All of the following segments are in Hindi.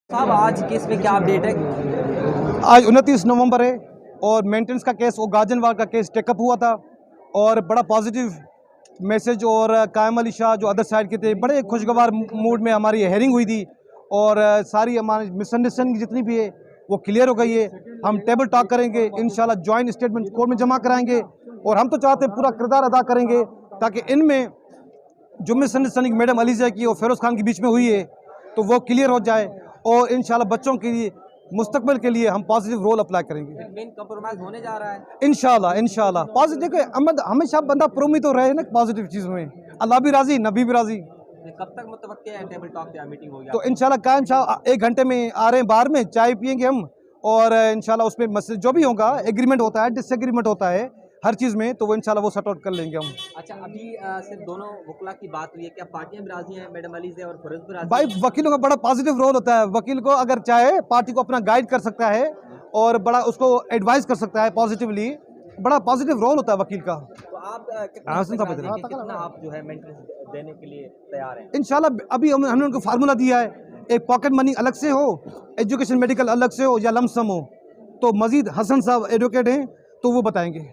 साहब आज केस में क्या अपडेट है? आज 29 नवंबर है और मेंटेनेंस का केस और गाजनवाल का केस टेकअप हुआ था और बड़ा पॉजिटिव मैसेज और कायम अली शाह जो अदर साइड के थे बड़े खुशगवार मूड में हमारी हेयरिंग हुई थी और सारी हमारी मिसअंडरस्टैंडिंग जितनी भी है वो क्लियर हो गई है। हम टेबल टॉक करेंगे, इंशाल्लाह जॉइंट स्टेटमेंट कोर्ट में जमा कराएंगे और हम तो चाहते हैं पूरा किरदार अदा करेंगे ताकि इनमें जो मिसअंडरस्टैंडिंग मैडम अलीजा की और फिरोज़ खान के बीच में हुई है तो वो क्लियर हो जाए और इंशाल्लाह बच्चों के लिए मुस्तकबिल के लिए हम पॉजिटिव रोल अप्लाई करेंगे। मेन कंप्रोमाइज होने जा रहा है इंशाल्लाह पॉजिटिव के अहमद हमेशा बंदा प्रोमी तो रहे ना पॉजिटिव चीज़ में, अल्लाह भी राजी नबी भी राजी। कब तक मुतवक्किल है टेबल टॉक या मीटिंग होगी? तो इंशाल्लाह कायम शाह 1 घंटे में आ रहे हैं, बाहर में चाय पियेंगे हम और इंशाल्लाह उसमें मसले जो भी होगा एग्रीमेंट होता है डिसएग्रीमेंट होता है हर चीज़ में तो वो इंशाल्लाह वो सॉर्ट आउट कर लेंगे हम। अच्छा अभी सिर्फ दोनों वकला की बात हुई है, क्या पार्टियां भी राजी हैं? मैडम अली से और फिरोज भी राजी भाई हैं? वकीलों का बड़ा पॉजिटिव रोल होता है, वकील को अगर चाहे पार्टी को अपना गाइड कर सकता है और बड़ा उसको एडवाइस कर सकता है पॉजिटिवली, बड़ा पॉजिटिव रोल होता है वकील का। तो आप कितना आप जो है मेंटेनेंस देने के लिए तैयार हैं? इंशाल्लाह अभी हमने उनको फार्मूला दिया है, एक पॉकेट मनी अलग से हो, एजुकेशन मेडिकल अलग से हो या लमसम हो, तो मजीद हसन साहब एडवोकेट हैं तो वो बताएंगे।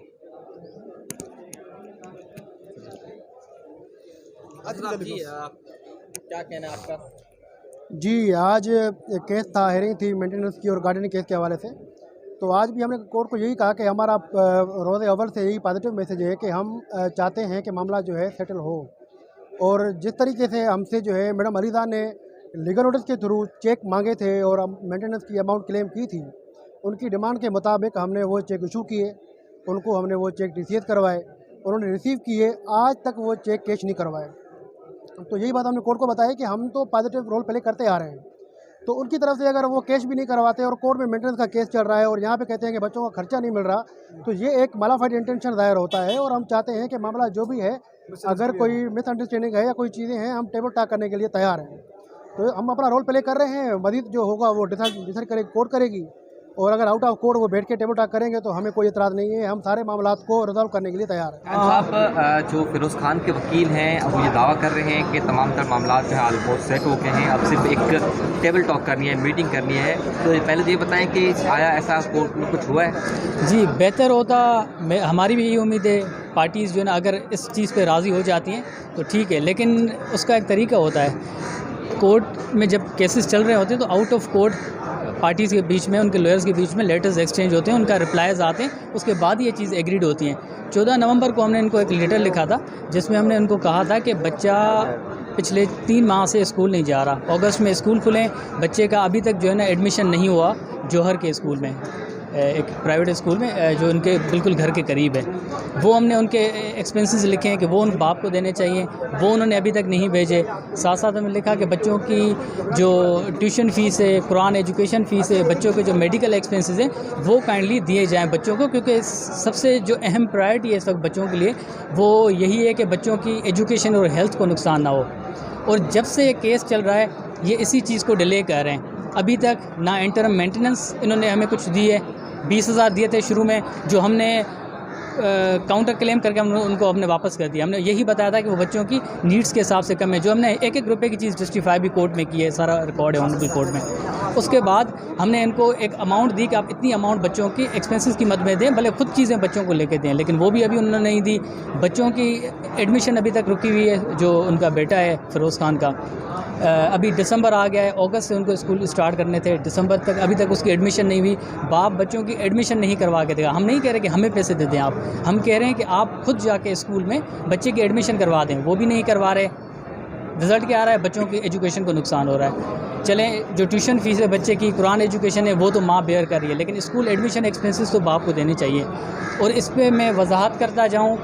जी क्या कहना है आपका? जी आज एक केस था, हेयरिंग थी मेंटेनेंस की और गार्डनिंग केस के हवाले से। तो आज भी हमने कोर्ट को यही कहा कि हमारा रोज़ अव्वल से यही पॉजिटिव मैसेज है कि हम चाहते हैं कि मामला जो है सेटल हो और जिस तरीके से हमसे जो है मैडम अलीजा ने लीगल नोटिस के थ्रू चेक मांगे थे और मेंटेनेंस की अमाउंट क्लेम की थी, उनकी डिमांड के मुताबिक हमने वो चेक इशू किए, उनको हमने वो चेक रिसीव करवाए, उन्होंने रिसीव किए, आज तक वो चेक कैश नहीं करवाए। तो यही बात हमने कोर्ट को बताया कि हम तो पॉजिटिव रोल प्ले करते आ रहे हैं, तो उनकी तरफ से अगर वो कैश भी नहीं करवाते और कोर्ट में मेंटेनेंस का केस चल रहा है और यहाँ पे कहते हैं कि बच्चों का खर्चा नहीं मिल रहा, तो ये एक मालाफाइड इंटेंशन दायर होता है और हम चाहते हैं कि मामला जो भी है, अगर कोई मिसअंडरस्टैंडिंग है या कोई चीज़ें हैं, हम टेबल टॉक करने के लिए तैयार हैं। तो हम अपना रोल प्ले कर रहे हैं, मजीद जो होगा वो डिसाइड करेगी कोर्ट करेगी और अगर आउट ऑफ कोर्ट वो बैठ के टेबल टॉक करेंगे तो हमें कोई एतराज़ नहीं है, हम सारे मामलात को रिजॉल्व करने के लिए तैयार हैं। आप जो फिरोज़ खान के वकील हैं अब ये दावा कर रहे हैं कि तमाम तर मामला जो है ऑलमोस्ट सेट हो गए हैं, अब सिर्फ एक टेबल टॉक करनी है, मीटिंग करनी है। तो पहले तो ये बताएं कि आया ऐसा कोर्ट में कुछ हुआ है? जी बेहतर होता, हमारी भी यही उम्मीद है, पार्टीज़ जो है ना अगर इस चीज़ पे राज़ी हो जाती हैं तो ठीक है, लेकिन उसका एक तरीका होता है। कोर्ट में जब केसेस चल रहे होते हैं तो आउट ऑफ कोर्ट पार्टीज़ के बीच में, उनके लॉयर्स के बीच में लेटर्स एक्सचेंज होते हैं, उनका रिप्लाईज आते हैं, उसके बाद ये चीज़ एग्रीड होती हैं। 14 नवंबर को हमने इनको एक लेटर लिखा था जिसमें हमने उनको कहा था कि बच्चा पिछले 3 माह से स्कूल नहीं जा रहा, अगस्त में स्कूल खुलें, बच्चे का अभी तक जो है ना एडमिशन नहीं हुआ जौहर के स्कूल में, एक प्राइवेट स्कूल में जो उनके बिल्कुल घर के करीब है। वो हमने उनके एक्सपेंसेस लिखे हैं कि वो उन बाप को देने चाहिए, वो उन्होंने अभी तक नहीं भेजे। साथ साथ हमने लिखा कि बच्चों की जो ट्यूशन फ़ीस है, कुरान एजुकेशन फ़ीस है, बच्चों के जो मेडिकल एक्सपेंसेस हैं वो काइंडली दिए जाएं बच्चों को, क्योंकि सबसे जो अहम प्रायोरिटी है इस वक्त बच्चों के लिए वो यही है कि बच्चों की एजुकेशन और हेल्थ को नुकसान ना हो। और जब से ये केस चल रहा है ये इसी चीज़ को डिले कर रहे हैं। अभी तक ना इंटरम मेंटेनेंस इन्होंने हमें कुछ दी है, 20,000 दिए थे शुरू में, जो हमने काउंटर क्लेम करके हम उनको हमने वापस कर दिया। हमने यही बताया था कि वो बच्चों की नीड्स के हिसाब से कम है, जो हमने 1-1 रुपये की चीज़ जस्टिफाई भी कोर्ट में की है, सारा रिकॉर्ड है उनकी कोर्ट में। उसके बाद हमने इनको एक अमाउंट दी कि आप इतनी अमाउंट बच्चों की एक्सपेंसेस की मद में दें, भले खुद चीज़ें बच्चों को लेके दें, लेकिन वो भी अभी उन्होंने नहीं दी। बच्चों की एडमिशन अभी तक रुकी हुई है, जो उनका बेटा है फिरोज़ खान का, अभी दिसंबर आ गया है, अगस्त से उनको स्कूल स्टार्ट करने थे, दिसंबर तक अभी तक उसकी एडमिशन नहीं हुई। बाप बच्चों की एडमिशन नहीं करवा के देगा। हम नहीं कह रहे कि हमें पैसे दे दें आप, हम कह रहे हैं कि आप खुद जाके स्कूल में बच्चे की एडमिशन करवा दें, वो भी नहीं करवा रहे। रिज़ल्ट क्या आ रहा है? बच्चों की एजुकेशन को नुकसान हो रहा है। चलें, जो ट्यूशन फ़ीस है बच्चे की, कुरान एजुकेशन है, वो तो माँ बेयर कर रही है, लेकिन स्कूल एडमिशन एक्सपेंसेस तो बाप को देने चाहिए। और इस पर मैं वजाहत करता जाऊँ,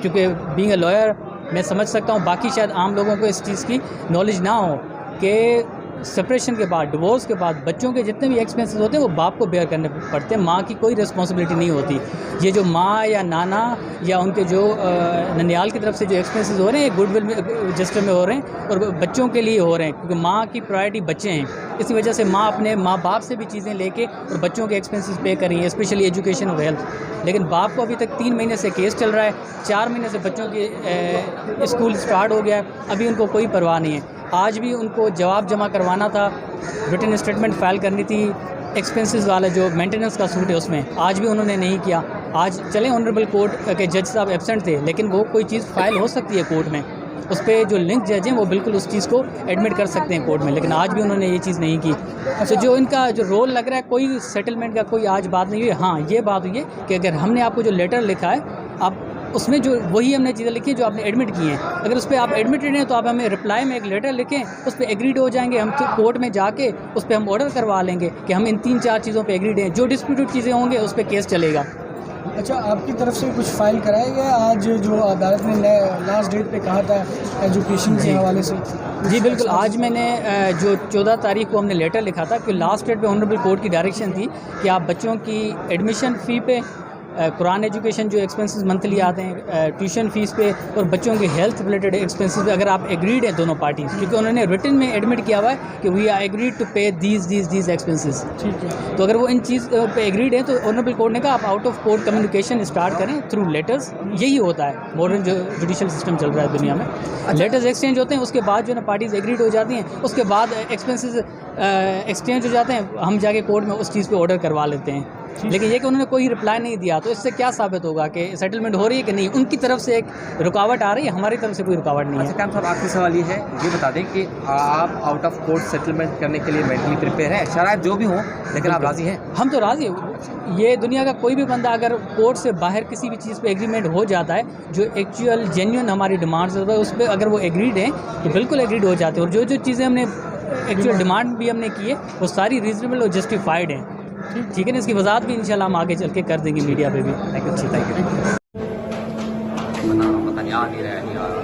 क्योंकि बीइंग अ लॉयर मैं समझ सकता हूँ, बाकी शायद आम लोगों को इस चीज़ की नॉलेज ना हो कि सेपरेशन के बाद, डिवोर्स के बाद बच्चों के जितने भी एक्सपेंसेस होते हैं वो बाप को बेयर करने पड़ते हैं, माँ की कोई रिस्पॉन्सिबिलिटी नहीं होती। ये जो माँ या नाना या उनके जो ननियाल की तरफ से जो एक्सपेंसेस हो रहे हैं गुडविल में रजिस्टर में हो रहे हैं और बच्चों के लिए हो रहे हैं, क्योंकि माँ की प्रायोरिटी बच्चे हैं। इसी वजह से माँ अपने माँ बाप से भी चीज़ें लेके और बच्चों के एक्सपेंसेस पे कर रही हैं, स्पेशली एजुकेशन और हेल्थ। लेकिन बाप को अभी तक 3 महीने से केस चल रहा है, 4 महीने से बच्चों की स्कूल स्टार्ट हो गया है, अभी उनको कोई परवाह नहीं है। आज भी उनको जवाब जमा करवाना था, रिटन स्टेटमेंट फ़ाइल करनी थी, एक्सपेंसेस वाला जो मेंटेनेंस का सूट है उसमें, आज भी उन्होंने नहीं किया। आज चले ऑनरेबल कोर्ट के जज साहब एब्सेंट थे, लेकिन वो कोई चीज़ फ़ाइल हो सकती है कोर्ट में, उस पर जो लिंक जज हैं वो बिल्कुल उस चीज़ को एडमिट कर सकते हैं कोर्ट में, लेकिन आज भी उन्होंने ये चीज़ नहीं की। तो जो इनका जो रोल लग रहा है, कोई सेटलमेंट का कोई आज बात नहीं हुई। हाँ, ये बात हुई है कि अगर हमने आपको जो लेटर लिखा है, आप उसमें जो वही हमने चीज़ें लिखी हैं जो आपने एडमिट की हैं, अगर उस पर आप एडमिटेड हैं तो आप हमें रिप्लाई में एक लेटर लिखें, उस पर एग्रीड हो जाएंगे, हम तो कोर्ट में जाके उस पर हम ऑर्डर करवा लेंगे कि हम इन 3-4 चीज़ों पे एग्रीड हैं। जो डिस्प्यूटेड चीज़ें होंगे उस पर केस चलेगा। अच्छा, आपकी तरफ से कुछ फाइल कराया गया आज जो अदालत ने लास्ट डेट पे कहा था एजुकेशन के हवाले से? जी बिल्कुल, आज मैंने जो 14 तारीख को हमने लेटर लिखा था कि लास्ट डेट पे ऑनरेबल कोर्ट की डायरेक्शन थी कि आप बच्चों की एडमिशन फ़ी पे, कुरान एजुकेशन जो एक्सपेंसेस मंथली आते हैं, ट्यूशन फ़ीस पे और बच्चों के हेल्थ रिलेटेड एक्सपेंसेस पे अगर आप एग्रीड हैं दोनों पार्टीज़, क्योंकि उन्होंने रिटन में एडमिट किया हुआ है कि वी आर एग्रीड टू पे दीज एक्सपेंसेस। ठीक है, तो अगर वो इन चीज़ पे एग्रीड हैं तो ऑनरेबल कोर्ट ने कहा आप out of court communication start करें थ्रू लेटर्स। यही होता है मॉडर्न जो जुडिशल सिस्टम चल रहा है दुनिया में। लेटर्स एक्सचेंज होते हैं, उसके बाद जो ना पार्टीज़ एग्रीड हो जाती हैं, उसके बाद एक्सपेंसेस एक्सचेंज हो जाते हैं, हम जाके कोर्ट में उस चीज़ पे ऑर्डर करवा लेते हैं। लेकिन ये कि उन्होंने कोई रिप्लाई नहीं दिया, तो इससे क्या साबित होगा कि सेटलमेंट हो रही है कि नहीं? उनकी तरफ से एक रुकावट आ रही है, हमारी तरफ से कोई रुकावट नहीं है। अच्छा, साहब आखिरी सवाल ये है, ये बता दें कि आप आउट ऑफ कोर्ट सेटलमेंट करने के लिए मेंटली प्रिपेयर हैं, शराइत जो भी हो, लेकिन आप राज़ी हैं? हम तो राज़ी हैं। ये दुनिया का कोई भी बंदा अगर कोर्ट से बाहर किसी भी चीज़ पे एग्रीमेंट हो जाता है, जो एक्चुअल जेन्युइन हमारी डिमांड्स है उस पर अगर वो एग्रीड हैं तो बिल्कुल एग्रीड हो जाते हैं। और जो जो चीज़ें हमने एक्चुअल डिमांड भी हमने की है वो सारी रीजनेबल और जस्टिफाइड हैं। ठीक है ना, इसकी वजाहत भी इंशाल्लाह हम आगे चल के कर देंगे मीडिया पे भी। Thank you. पता नहीं आ नहीं रहा है, नहीं आ रहा।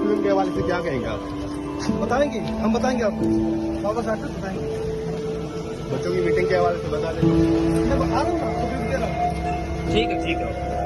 फिल्म के हवाले से क्या कहेंगे आप? बताएंगे, हम बताएंगे आपको, वापस आकर बताएंगे। बच्चों की मीटिंग के हवाले से बता दें। मैं आ रहा हूँ ना, तो फिर दे रहा हूँ। ठीक है।